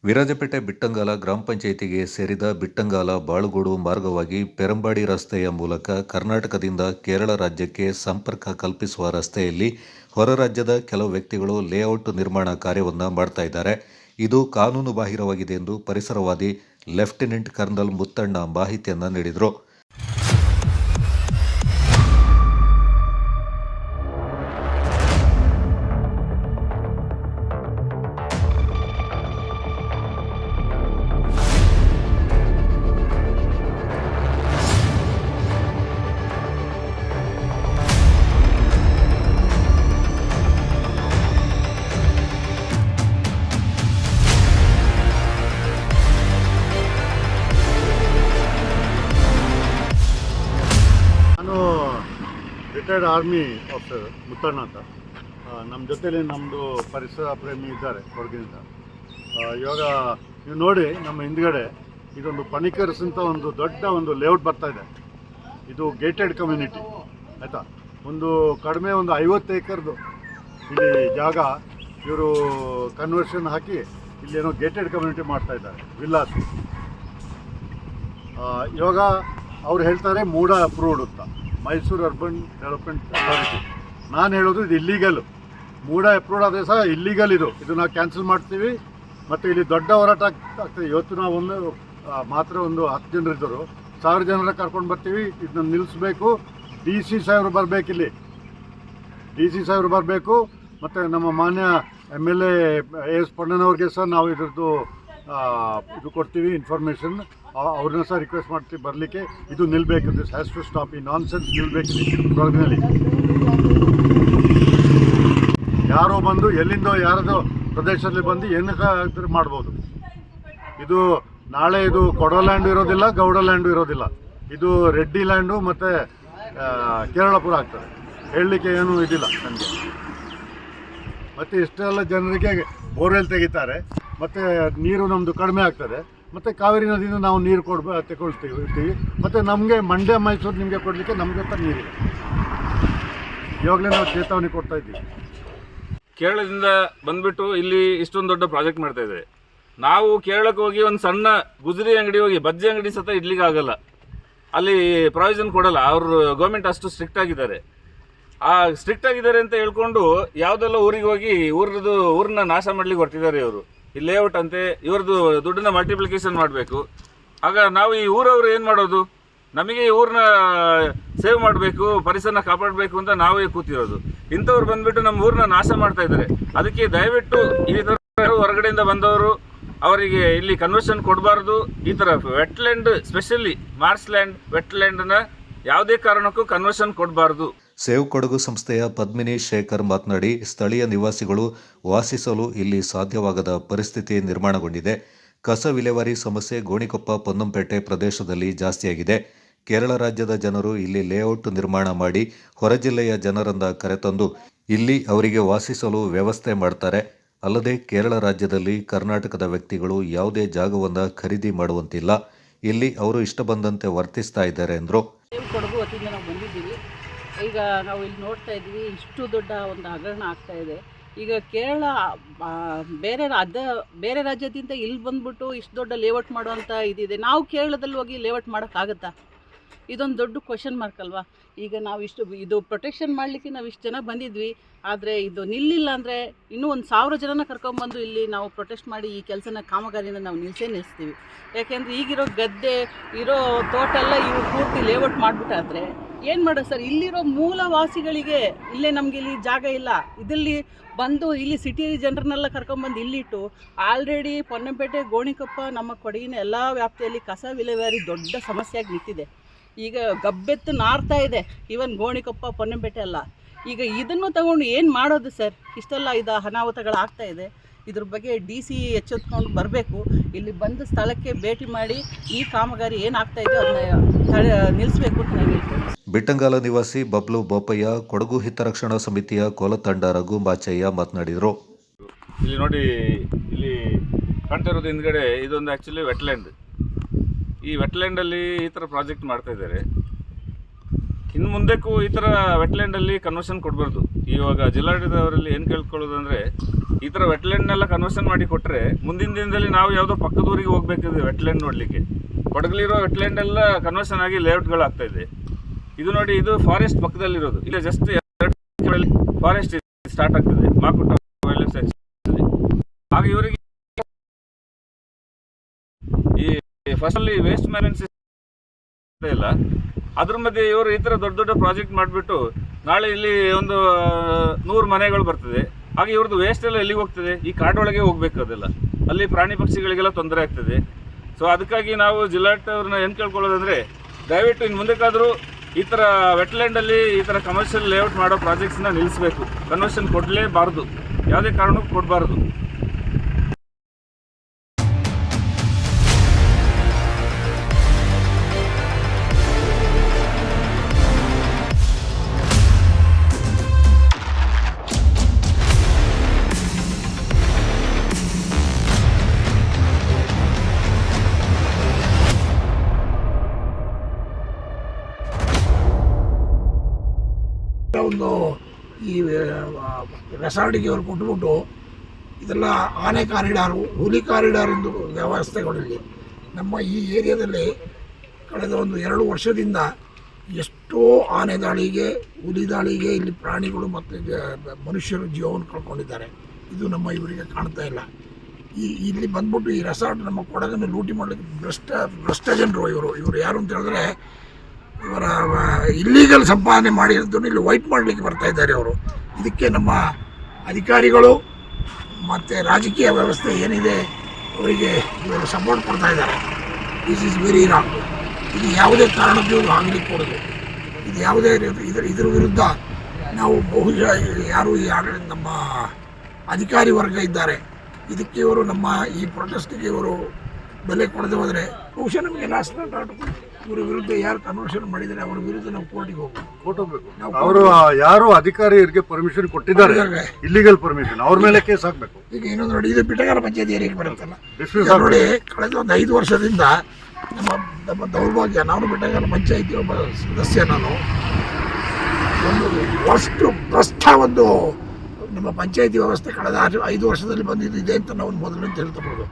ವಿರಾಜಪೇಟೆ ಬಿಟ್ಟಂಗಾಲ ಗ್ರಾಮ ಪಂಚಾಯಿತಿಗೆ ಸೇರಿದ ಬಿಟ್ಟಂಗಾಲ ಬಾಳುಗೋಡು ಮಾರ್ಗವಾಗಿ ಪೆರಂಬಾಡಿ ರಸ್ತೆಯ ಮೂಲಕ ಕರ್ನಾಟಕದಿಂದ ಕೇರಳ ರಾಜ್ಯಕ್ಕೆ ಸಂಪರ್ಕ ಕಲ್ಪಿಸುವ ರಸ್ತೆಯಲ್ಲಿ ಹೊರ ರಾಜ್ಯದ ಕೆಲವು ವ್ಯಕ್ತಿಗಳು ಲೇಔಟ್ ನಿರ್ಮಾಣ ಕಾರ್ಯವನ್ನು ಮಾಡ್ತಾ ಇದ್ದಾರೆ. ಇದು ಕಾನೂನು ಬಾಹಿರವಾಗಿದೆ ಎಂದು ಪರಿಸರವಾದಿ ಲೆಫ್ಟಿನೆಂಟ್ ಕರ್ನಲ್ ಮುತ್ತಣ್ಣ ಮಾಹಿತಿಯನ್ನು ನೀಡಿದರು. ರಿಟೈರ್ಡ್ ಆರ್ಮಿ ಆಫೀಸರ್ ಮುತ್ತಣ್ಣ ಅಂತ. ನಮ್ಮ ಜೊತೆಲಿ ನಮ್ಮದು ಪರಿಸರ ಪ್ರೇಮಿ ಇದ್ದಾರೆ ಹೊರಗಿನಿಂದ. ಇವಾಗ ನೀವು ನೋಡಿ ನಮ್ಮ ಹಿಂದ್ಗಡೆ ಇದೊಂದು ಪಣಿಕರ್ಸ್ ಅಂತ ಒಂದು ದೊಡ್ಡ ಒಂದು ಲೇಔಟ್ ಬರ್ತಾ ಇದೆ. ಇದು ಗೇಟೆಡ್ ಕಮ್ಯುನಿಟಿ ಆಯಿತಾ. ಕಡಿಮೆ ಒಂದು 50 ಎಕರ್ದು ಇಲ್ಲಿ ಜಾಗ ಇವರು ಕನ್ವರ್ಷನ್ ಹಾಕಿ ಇಲ್ಲೇನೋ ಗೇಟೆಡ್ ಕಮ್ಯುನಿಟಿ ಮಾಡ್ತಾ ಇದ್ದಾರೆ, ವಿಲ್ಲಾಸ್. ಇವಾಗ ಅವ್ರು ಹೇಳ್ತಾರೆ ಮೂಡ ಅಪ್ರೂವ್ಡ್ ಅಂತ, ಮೈಸೂರು ಅರ್ಬನ್ ಡೆವಲಪ್ಮೆಂಟ್ ಅಥಾರಿಟಿ. ನಾನು ಹೇಳೋದು ಇದು ಇಲ್ಲೀಗಲ್. ಮೂಡ ಅಪ್ರೂವ್ಡ್ ಆದರೆ ಸಹ ಇಲ್ಲೀಗಲ್. ಇದು ನಾವು ಕ್ಯಾನ್ಸಲ್ ಮಾಡ್ತೀವಿ. ಮತ್ತು ಇಲ್ಲಿ ದೊಡ್ಡ ಹೋರಾಟ ಆಗ್ತದೆ. ಇವತ್ತು ನಾವು ಮಾತ್ರ ಒಂದು 10 ಜನರಿದ್ದರು, 1000 ಜನರ ಕರ್ಕೊಂಡು ಬರ್ತೀವಿ. ಇದನ್ನ ನಿಲ್ಲಿಸ್ಬೇಕು. DC ಸಾಹೇಬರು ಬರಬೇಕು, ಇಲ್ಲಿ DC ಸಾಹೇಬರು ಬರಬೇಕು. ಮತ್ತು ನಮ್ಮ ಮಾನ್ಯ MLA AS ಪಣ್ಣನವ್ರಿಗೆ ಸಹ ನಾವು ಇದ್ರದ್ದು ಇದು ಕೊಡ್ತೀವಿ ಇನ್ಫಾರ್ಮೇಷನ್. ಅವ್ರನ್ನ ಸಹ ರಿಕ್ವೆಸ್ಟ್ ಮಾಡ್ತೀವಿ ಬರಲಿಕ್ಕೆ. ಇದು ನಿಲ್ಲಬೇಕು. This has to stop. ಈ ನಾನ್ಸೆನ್ಸ್ ನಿಲ್ಲಬೇಕು ಕೊಡಗಿನಲ್ಲಿ. ಯಾರೋ ಬಂದು ಎಲ್ಲಿಂದೋ ಯಾರದೋ ಪ್ರದೇಶದಲ್ಲಿ ಬಂದು ಏನಕ್ಕೆ ಮಾಡ್ಬೋದು. ಇದು ನಾಳೆ ಇದು ಕೊಡೋ ಲ್ಯಾಂಡು ಇರೋದಿಲ್ಲ, ಗೌಡ ಲ್ಯಾಂಡು ಇರೋದಿಲ್ಲ. ಇದು ರೆಡ್ಡಿ ಲ್ಯಾಂಡು ಮತ್ತು ಕೇರಳಪುರ ಆಗ್ತದೆ. ಹೇಳಲಿಕ್ಕೆ ಏನೂ ಇದಿಲ್ಲ ನನಗೆ. ಮತ್ತು ಇಷ್ಟೆಲ್ಲ ಜನರಿಗೆ ಬೋರ್ವೆಲ್ ತೆಗಿತಾರೆ, ಮತ್ತು ನೀರು ನಮ್ಮದು ಕಡಿಮೆ ಆಗ್ತದೆ. ಮತ್ತು ಕಾವೇರಿ ನದಿಯಿಂದ ನಾವು ನೀರು ತಗೊಳ್ತೀವಿ. ಮತ್ತು ನಮಗೆ ಮಂಡ್ಯ ಮೈಸೂರು ನಿಮಗೆ ಕೊಡಲಿಕ್ಕೆ ನಮಗೆ ಹತ್ರ ನೀರಿದೆ. ಇವಾಗಲೇ ನಾವು ಚೇತಾವಣೆ ಕೊಡ್ತಾ ಇದ್ದೀವಿ. ಕೇರಳದಿಂದ ಬಂದುಬಿಟ್ಟು ಇಲ್ಲಿ ಇಷ್ಟೊಂದು ದೊಡ್ಡ ಪ್ರಾಜೆಕ್ಟ್ ಮಾಡ್ತಾ ಇದ್ದಾರೆ. ನಾವು ಕೇರಳಕ್ಕೆ ಹೋಗಿ ಒಂದು ಸಣ್ಣ ಗುಜರಿ ಅಂಗಡಿ ಹೋಗಿ ಬಜ್ಜಿ ಅಂಗಡಿ ಸತ ಇಡ್ಲಿಕ್ಕೆ ಆಗಲ್ಲ. ಅಲ್ಲಿ ಪ್ರಾವಿಷನ್ ಕೊಡಲ್ಲ. ಅವರು ಗೌರ್ಮೆಂಟ್ ಅಷ್ಟು ಸ್ಟ್ರಿಕ್ಟ್ ಆಗಿದ್ದಾರೆ. ಸ್ಟ್ರಿಕ್ಟ್ ಆಗಿದ್ದಾರೆ ಅಂತ ಹೇಳ್ಕೊಂಡು ಯಾವುದೆಲ್ಲ ಊರಿಗೆ ಹೋಗಿ ಊರನ್ನ ನಾಶ ಮಾಡ್ಲಿಕ್ಕೆ ಹೊರಟಿದ್ದಾರೆ ಇವರು. ಈ ಲೇಔಟ್ ಅಂತೆ ಇವ್ರದ್ದು ದುಡ್ಡನ್ನ ಮಲ್ಟಿಪ್ಲಿಕೇಶನ್ ಮಾಡಬೇಕು. ಆಗ ನಾವು ಈ ಊರವರು ಏನು ಮಾಡೋದು? ನಮಗೆ ಈ ಊರನ್ನ ಸೇವ್ ಮಾಡಬೇಕು, ಪರಿಸರನ ಕಾಪಾಡಬೇಕು ಅಂತ ನಾವೇ ಕೂತಿರೋದು. ಇಂಥವ್ರು ಬಂದುಬಿಟ್ಟು ನಮ್ಮ ಊರನ್ನ ನಾಶ ಮಾಡ್ತಾ ಇದ್ದಾರೆ. ಅದಕ್ಕೆ ದಯವಿಟ್ಟು ಈ ಥರ ಹೊರಗಡೆಯಿಂದ ಬಂದವರು ಅವರಿಗೆ ಇಲ್ಲಿ ಕನ್ವರ್ಷನ್ ಕೊಡಬಾರ್ದು. ಈ ಥರ ವೆಟ್ಲ್ಯಾಂಡ್, ಸ್ಪೆಷಲಿ ಮಾರ್ಸ್ ಲ್ಯಾಂಡ್, ವೆಟ್ಲ್ಯಾಂಡನ್ನ ಯಾವುದೇ ಕಾರಣಕ್ಕೂ ಕನ್ವರ್ಷನ್ ಕೊಡಬಾರ್ದು. ಸೇವ್ ಕೊಡಗು ಸಂಸ್ಥೆಯ ಪದ್ಮಿನಿ ಶೇಖರ್ ಮಾತನಾಡಿ, ಸ್ಥಳೀಯ ನಿವಾಸಿಗಳು ವಾಸಿಸಲು ಇಲ್ಲಿ ಸಾಧ್ಯವಾಗದ ಪರಿಸ್ಥಿತಿ ನಿರ್ಮಾಣಗೊಂಡಿದೆ. ಕಸ ವಿಲೇವಾರಿ ಸಮಸ್ಯೆ ಗೋಣಿಕೊಪ್ಪ ಪೊನ್ನಂಪೇಟೆ ಪ್ರದೇಶದಲ್ಲಿ ಜಾಸ್ತಿಯಾಗಿದೆ. ಕೇರಳ ರಾಜ್ಯದ ಜನರು ಇಲ್ಲಿ ಲೇಔಟ್ ನಿರ್ಮಾಣ ಮಾಡಿ ಹೊರ ಜಿಲ್ಲೆಯ ಜನರನ್ನ ಕರೆತಂದು ಇಲ್ಲಿ ಅವರಿಗೆ ವಾಸಿಸಲು ವ್ಯವಸ್ಥೆ ಮಾಡ್ತಾರೆ. ಅಲ್ಲದೆ ಕೇರಳ ರಾಜ್ಯದಲ್ಲಿ ಕರ್ನಾಟಕದ ವ್ಯಕ್ತಿಗಳು ಯಾವುದೇ ಜಾಗವನ್ನು ಖರೀದಿ ಮಾಡುವಂತಿಲ್ಲ. ಇಲ್ಲಿ ಅವರು ಇಷ್ಟ ಬಂದಂತೆ ವರ್ತಿಸ್ತಾ ಇದ್ದಾರೆ ಎಂದರು. ಕೊಡಗು ವತಿಯಿಂದ ನಾವು ಬಂದಿದ್ದೀವಿ. ಈಗ ನಾವು ಇಲ್ಲಿ ನೋಡ್ತಾ ಇದ್ದೀವಿ, ಇಷ್ಟು ದೊಡ್ಡ ಒಂದು ಹಗರಣ ಆಗ್ತಾ ಇದೆ. ಈಗ ಕೇರಳ ಬೇರೆ ರಾಜ್ಯದಿಂದ ಇಲ್ಲಿ ಬಂದ್ಬಿಟ್ಟು ಇಷ್ಟು ದೊಡ್ಡ ಲೇಔಟ್ ಮಾಡುವಂಥ ಇದಿದೆ. ನಾವು ಕೇರಳದಲ್ಲಿ ಹೋಗಿ ಲೇಔಟ್ ಮಾಡೋಕ್ಕಾಗತ್ತಾ? ಇದೊಂದು ದೊಡ್ಡ ಕ್ವೆಶನ್ ಮಾರ್ಕ್ ಅಲ್ವಾ. ಈಗ ನಾವು ಇದು ಪ್ರೊಟೆಕ್ಷನ್ ಮಾಡಲಿಕ್ಕೆ ನಾವು ಇಷ್ಟು ಜನ ಬಂದಿದ್ವಿ. ಆದರೆ ಇದು ನಿಲ್ಲಿಲ್ಲ ಅಂದರೆ ಇನ್ನೂ 1000 ಜನನ ಕರ್ಕೊಂಬಂದು ಇಲ್ಲಿ ನಾವು ಪ್ರೊಟೆಸ್ಟ್ ಮಾಡಿ ಈ ಕೆಲಸನ ಕಾಮಗಾರಿನ ನಾವು ನಿಲ್ಲಿಸ್ತೀವಿ. ಯಾಕೆಂದರೆ ಈಗಿರೋ ಗದ್ದೆ ಇರೋ ತೋಟ ಎಲ್ಲ ಇವು ಪೂರ್ತಿ ಲೇಔಟ್ ಮಾಡಿಬಿಟ್ಟಾದ್ರೆ ಏನು ಮಾಡೋದು ಸರ್? ಇಲ್ಲಿರೋ ಮೂಲವಾಸಿಗಳಿಗೆ ಇಲ್ಲೇ ನಮಗೆ ಇಲ್ಲಿ ಜಾಗ ಇಲ್ಲ. ಇದರಲ್ಲಿ ಬಂದು ಇಲ್ಲಿ ಸಿಟಿ ಜನರನ್ನೆಲ್ಲ ಕರ್ಕೊಂಬಂದು ಇಲ್ಲಿಟ್ಟು ಆಲ್ರೆಡಿ ಪೊನ್ನಂಪೇಟೆ, ಗೋಣಿಕೊಪ್ಪ, ನಮ್ಮ ಕೊಡಗಿನ ಎಲ್ಲ ವ್ಯಾಪ್ತಿಯಲ್ಲಿ ಕಸ ವಿಲೇವಾರಿ ದೊಡ್ಡ ಸಮಸ್ಯೆಯಾಗಿ ನಿಂತಿದೆ. ಈಗ ಗಬ್ಬೆತ್ತು ನಾರ್ತಾ ಇದೆ. ಈವನ್ ಗೋಣಿಕೊಪ್ಪ, ಪೊನ್ನಂಪೇಟೆ ಅಲ್ಲ. ಈಗ ಇದನ್ನು ತಗೊಂಡು ಏನು ಮಾಡೋದು ಸರ್? ಇಷ್ಟೆಲ್ಲ ಅನಾಹುತಗಳಾಗ್ತಾ ಇದೆ. ಇದ್ರ ಬಗ್ಗೆ DC ಎಚ್ಚೆತ್ಕೊಂಡು ಬರಬೇಕು. ಇಲ್ಲಿ ಬಂದು ಸ್ಥಳಕ್ಕೆ ಭೇಟಿ ಮಾಡಿ ಈ ಕಾಮಗಾರಿ ಏನಾಗ್ತಾ ಇದೆಯೋ ಅದನ್ನ ನಿಲ್ಲಿಸಬೇಕು ಅಂತ ನಾನು ಹೇಳ್ತೇನೆ. ಬಿಟ್ಟಂಗಾಲ ನಿವಾಸಿ ಬಬ್ಲು ಬೋಪಯ್ಯ, ಕೊಡಗು ಹಿತರಕ್ಷಣಾ ಸಮಿತಿಯ ಕೋಲತಂಡ ರಘು ಬಾಚಯ್ಯ ಮಾತನಾಡಿದರು. ಇಲ್ಲಿ ನೋಡಿ, ಇಲ್ಲಿ ಕಾಣ್ತಾ ಇರೋದು ಹಿಂದ್ಗಡೆ ಇದೊಂದು ಆ್ಯಕ್ಚುಲಿ ವೆಟ್ಲ್ಯಾಂಡ್. ಈ ವೆಟ್ಲ್ಯಾಂಡಲ್ಲಿ ಈ ಥರ ಪ್ರಾಜೆಕ್ಟ್ ಮಾಡ್ತಾ ಇದ್ದಾರೆ. ಇನ್ನು ಮುಂದಕ್ಕೂ ಈ ಥರ ವೆಟ್ಲ್ಯಾಂಡಲ್ಲಿ ಕನ್ವರ್ಷನ್ ಕೊಡಬಾರ್ದು. ಇವಾಗ ಜಿಲ್ಲಾಡಳಿತದವರಲ್ಲಿ ಏನು ಕೇಳ್ಕೊಳ್ಳೋದಂದರೆ, ಈ ಥರ ವೆಟ್ಲ್ಯಾಂಡ್ನೆಲ್ಲ ಕನ್ವರ್ಷನ್ ಮಾಡಿ ಕೊಟ್ಟರೆ ಮುಂದಿನ ದಿನದಲ್ಲಿ ನಾವು ಯಾವುದೋ ಪಕ್ಕದೂರಿಗೆ ಹೋಗ್ಬೇಕಿದೆ ವೆಟ್ಲ್ಯಾಂಡ್ ನೋಡಲಿಕ್ಕೆ. ಕೊಡಗಲಿರೋ ವೆಟ್ಲ್ಯಾಂಡ್ ಎಲ್ಲ ಕನ್ವರ್ಷನ್ ಆಗಿ ಲೇಔಟ್ಗಳಾಗ್ತಾ ಇದೆ. ಇದು ನೋಡಿ, ಇದು ಫಾರೆಸ್ಟ್ ಪಕ್ಕದಲ್ಲಿರೋದು. ಇಲ್ಲ ಜಸ್ಟ್ 2 ಫಾರೆಸ್ಟ್ ಸ್ಟಾರ್ಟ್ ಆಗ್ತದೆ ಮಾಕುಟ್ಟ ವೈಲ್ಡ್ ಲೈಫ್ ಸ್ಯಾಕ್ಚುರಿ. ಆಗ ಇವರಿಗೆ ಈ ಫಸ್ಟಲ್ಲಿ ವೇಸ್ಟ್ ಮ್ಯಾನೇಜ್ಮೆಂಟ್ ಸಿಸ್ಟಮ್ ಇಲ್ಲ, ಅದ್ರ ಮಧ್ಯೆ ಇವರು ಈ ಥರ ದೊಡ್ಡ ದೊಡ್ಡ ಪ್ರಾಜೆಕ್ಟ್ ಮಾಡಿಬಿಟ್ಟು ನಾಳೆ ಇಲ್ಲಿ ಒಂದು 100 ಮನೆಗಳು ಬರ್ತದೆ. ಆಗ ಇವ್ರದ್ದು ವೇಸ್ಟ್ ಎಲ್ಲ ಎಲ್ಲಿಗೆ ಹೋಗ್ತದೆ? ಈ ಕಾಡೊಳಗೆ ಹೋಗ್ಬೇಕು. ಅದೆಲ್ಲ ಅಲ್ಲಿ ಪ್ರಾಣಿ ಪಕ್ಷಿಗಳಿಗೆಲ್ಲ ತೊಂದರೆ ಆಗ್ತದೆ. ಸೊ ಅದಕ್ಕಾಗಿ ನಾವು ಜಿಲ್ಲಾಡಳಿತವ್ರನ್ನ ಏನು ಕೇಳ್ಕೊಳ್ಳೋದಂದರೆ, ದಯವಿಟ್ಟು ಇನ್ನು ಮುಂದಕ್ಕಾದರೂ ಈ ಥರ ವೆಟ್ಲ್ಯಾಂಡಲ್ಲಿ ಈ ಥರ ಕಮರ್ಷಿಯಲ್ ಲೇಔಟ್ ಮಾಡೋ ಪ್ರಾಜೆಕ್ಟ್ಸ್ನ ನಿಲ್ಲಿಸಬೇಕು. ಕನ್ವರ್ಷನ್ ಕೊಡಲೇಬಾರ್ದು, ಯಾವುದೇ ಕಾರಣಕ್ಕೂ ಕೊಡಬಾರ್ದು. ಒಂದು ಈ ರೆಸಾರ್ಟಿಗೆ ಅವರು ಕೊಟ್ಟುಬಿಟ್ಟು ಇದೆಲ್ಲ ಆನೆ ಕಾರಿಡಾರು, ಹುಲಿ ಕಾರಿಡಾರ್ ಎಂದು ವ್ಯವಸ್ಥೆಗಳಿಲ್ಲಿ ನಮ್ಮ ಈ ಏರಿಯಾದಲ್ಲಿ ಕಳೆದ ಒಂದು 2 ವರ್ಷದಿಂದ ಎಷ್ಟೋ ಆನೆ ದಾಳಿಗೆ, ಹುಲಿ ದಾಳಿಗೆ ಇಲ್ಲಿ ಪ್ರಾಣಿಗಳು ಮತ್ತು ಮನುಷ್ಯರು ಜೀವವನ್ನು ಕಳ್ಕೊಂಡಿದ್ದಾರೆ. ಇದು ನಮ್ಮ ಇವರಿಗೆ ಕಾಣ್ತಾ ಇಲ್ಲ. ಇಲ್ಲಿ ಬಂದ್ಬಿಟ್ಟು ಈ ರೆಸಾರ್ಟ್ ನಮ್ಮ ಕೊಡಗನ್ನು ಲೂಟಿ ಮಾಡಲಿಕ್ಕೆ ಭ್ರಷ್ಟ ಜನರು ಇವರು ಯಾರು ಅಂತ ಹೇಳಿದ್ರೆ, ಇವರ ಇಲ್ಲೀಗಲ್ ಸಂಪಾದನೆ ಮಾಡಿರೋದನ್ನು ಇಲ್ಲಿ ವೈಟ್ ಮಾಡಲಿಕ್ಕೆ ಬರ್ತಾ ಇದ್ದಾರೆ ಅವರು. ಇದಕ್ಕೆ ನಮ್ಮ ಅಧಿಕಾರಿಗಳು ಮತ್ತು ರಾಜಕೀಯ ವ್ಯವಸ್ಥೆ ಏನಿದೆ ಅವರಿಗೆ ಇವರು ಸಪೋರ್ಟ್ ಕೊಡ್ತಾ ಇದ್ದಾರೆ. This is very wrong. ಇದು ಯಾವುದೇ ಕಾರಣಕ್ಕೂ ಇದು ಆಗಲಿಕ್ಕೆ ಕೊಡೋದು. ಇದು ಯಾವುದೇ ಇದರ ವಿರುದ್ಧ ನಾವು ಬಹುಶಃ ಯಾರು ಈ ಆಡಳಿತ ನಮ್ಮ ಅಧಿಕಾರಿ ವರ್ಗ ಇದ್ದಾರೆ, ಇದಕ್ಕೆ ಇವರು ನಮ್ಮ ಈ ಪ್ರೊಟೆಸ್ಟ್ಗೆ ಇವರು ಬೆಲೆ ಕೊಡದೆ ಹೋದರೆ ಬಹುಶಃ ನಮಗೆ ಲಾಸ್ಟ್ ಇವರ ವಿರುದ್ಧ ಯಾರು ಕನ್ವರ್ಷನ್ ಮಾಡಿದರೆ ಅವರ ವಿರುದ್ಧ ನಾವು ಕೋರ್ಟಿಗೆ ಹೋಗ್ಬೇಕು. ಅವರು ಯಾರು ಅಧಿಕಾರಿಗೆ ಪರ್ಮಿಷನ್ ಕೊಟ್ಟಿದ್ದಾರೆ, ಇಲ್ಲಿಗಲ್ ಪರ್ಮಿಷನ್, ಅವ್ರ ಮೇಲೆ ಕೇಸ್ ಹಾಕ್ಬೇಕು. ಈಗ ಇನ್ನೊಂದು ನೋಡಿ, ಇದು ಬಿಟ್ಟಗಾರ ಪಂಚಾಯತ್ ಏರಿಯಾಗೆ ಬರುತ್ತಲ್ಲ ನೋಡಿ. ಕಳೆದ ಒಂದು 5 ವರ್ಷದಿಂದ ನಮ್ಮ ದೌರ್ಭಾಗ್ಯ, ನಾನು ಬಿಟ್ಟಗಾರ ಪಂಚಾಯತಿ ಒಬ್ಬ ಸದಸ್ಯ. ನಾನು ಒಂದು ಭ್ರಷ್ಟ ಒಂದು ನಮ್ಮ ಪಂಚಾಯತಿ ವ್ಯವಸ್ಥೆ ಕಳೆದ 5 ವರ್ಷದಲ್ಲಿ ಬಂದಿದ್ದು ಇದೆ ಅಂತ ನಾವು ಮೊದಲು ಅಂತ ಹೇಳ್ತಬಹುದು.